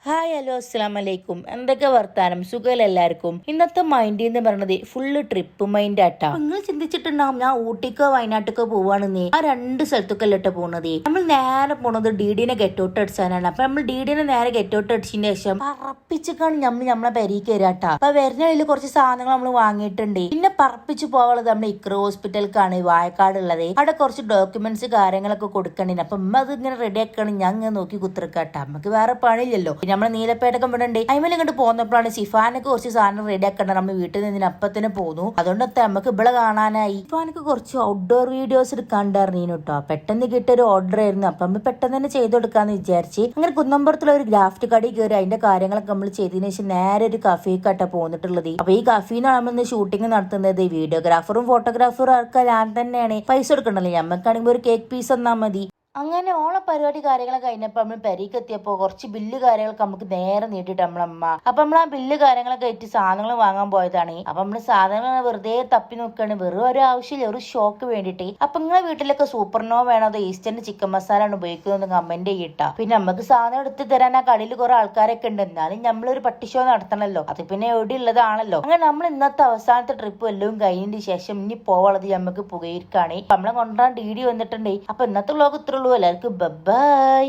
Hi hello അസ്സലാമു അലൈക്കും. എന്തൊക്കെ വർത്താനം? സുഖമല്ല എല്ലാവർക്കും. ഇന്നത്തെ മൈൻഡ് എന്ന് പറയുന്നത് ഫുള്ള് ട്രിപ്പ് മൈൻഡ് ആട്ടാ. നിങ്ങൾ ചിന്തിച്ചിട്ടുണ്ടാവും ഞാൻ ഊട്ടിക്കോ വയനാട്ടിക്കോ പോവാണെന്നേ. ആ രണ്ട് സ്ഥലത്തൊക്കെ പോണത്. നമ്മൾ നേരെ പോണത് ഡീഡിനെ ഗെറ്റൗട്ട് അടിച്ചാനാണ്. അപ്പൊ നമ്മൾ ഡീഡിനെ നേരെ ഗെറ്റൗട്ട് അടിച്ചതിന് ശേഷം പറപ്പിച്ചിക്കാണ് നമ്മളെ പെരീക്ക് വരാട്ടാ. അപ്പൊ വരുന്ന വഴിയിൽ കുറച്ച് സാധനങ്ങൾ നമ്മൾ വാങ്ങിയിട്ടുണ്ട്. പിന്നെ പറപ്പിച്ച് പോകാനുള്ളത് നമ്മുടെ ഇക്ര ഹോസ്പിറ്റലിലേക്കാണ് വായക്കാട് ഉള്ളത്. അവിടെ കുറച്ച് ഡോക്യുമെന്റ്സ് കാര്യങ്ങളൊക്കെ കൊടുക്കണ്ടേ. അപ്പൊ അത് ഇങ്ങനെ റെഡി ആക്കണം. ഞാൻ ഇങ്ങനെ നോക്കി കുത്തിറക്കാട്ടാ. നമുക്ക് വേറെ പണിയില്ലല്ലോ. നമ്മളെ നീലപ്പേട്ടൊക്കെ വിടണ്ടേ. അയിമേൽ ഇങ്ങോട്ട് പോകുന്നപ്പോഴാണ് സിഫാനൊക്കെ കുറച്ച് സാധനം റെഡി ആക്കണ്ട. നമ്മൾ വീട്ടിൽ നിന്ന് അപ്പത്തിന് പോന്നു. അതുകൊണ്ടത്തെ നമുക്ക് ഇവിടെ കാണാനായി. സിഫാനൊക്കെ കുറച്ച് ഔട്ട്ഡോർ വീഡിയോസ് എടുക്കാണ്ടായിരുന്നു കേട്ടോ. പെട്ടെന്ന് കിട്ടിയ ഒരു ഓർഡർ ആയിരുന്നു. അപ്പൊ നമ്മൾ പെട്ടെന്ന് തന്നെ ചെയ്ത് കൊടുക്കാന്ന് വിചാരിച്ച് അങ്ങനെ കുന്നമ്പുറത്തുള്ള ഒരു ഗ്രാഫ്റ്റ് കടയിൽ കയറി അതിന്റെ കാര്യങ്ങളൊക്കെ നമ്മൾ ചെയ്തതിനു ശേഷം നേരെ ഒരു കഫേക്കാട്ടാ പോന്നിട്ടുള്ളത്. അപ്പൊ ഈ കഫീന്നാണ് നമ്മൾ ഷൂട്ടിംഗ് നടത്തുന്നത്. വീഡിയോഗ്രാഫറും ഫോട്ടോഗ്രാഫറും ആൾക്കാർ ഞാൻ തന്നെയാണ്. പൈസ കൊടുക്കണ്ടല്ലോ. നമുക്കാണെങ്കിൽ ഒരു കേക്ക് പീസ് തന്നാൽ മതി. അങ്ങനെ ഓള പരിപാടി കാര്യങ്ങളൊക്കെ കഴിഞ്ഞപ്പോൾ നമ്മൾ പെരീക്ക് എത്തിയപ്പോൾ കുറച്ച് ബില്ല് കാര്യങ്ങളൊക്കെ നമുക്ക് നേരെ നീട്ടിട്ട് നമ്മളമ്മ. അപ്പൊ നമ്മൾ ആ ബില്ല് കാര്യങ്ങളൊക്കെ ആയിട്ട് സാധനങ്ങൾ വാങ്ങാൻ പോയതാണ്. അപ്പൊ നമ്മള് സാധനങ്ങൾ വെറുതെ തപ്പി നോക്കുകയാണ്. വെറും ഒരു ആവശ്യമില്ല, ഒരു ഷോക്ക് വേണ്ടിയിട്ട്. അപ്പൊ നിങ്ങളെ വീട്ടിലൊക്കെ സൂപ്പർനോ വേണോ അതോ ഈസ്റ്റേൺ ചിക്കൻ മസാല ആണ് ഉപയോഗിക്കുന്നത് കമന്റ് ചെയ്യട്ടാ. പിന്നെ നമുക്ക് സാധനം എടുത്ത് തരാൻ ആ കടയിൽ കുറെ ആൾക്കാരൊക്കെ ഉണ്ട്. എന്നാലും നമ്മളൊരു പട്ടി ഷോ നടത്തണല്ലോ. അത് പിന്നെ എവിടെ ഉള്ളതാണല്ലോ. അങ്ങനെ നമ്മൾ ഇന്നത്തെ അവസാനത്തെ ട്രിപ്പ് എല്ലാം കഴിഞ്ഞതിന് ശേഷം ഇനി പോവാളത് നമുക്ക് പുകയിരിക്കാണ്. നമ്മളെ കൊണ്ടുവരാൻ ഡീഡി വന്നിട്ടുണ്ട്. അപ്പൊ ഇന്നത്തെ വ്ലോഗ് ഇത്ര എല്ലാവർക്കും ബൈ.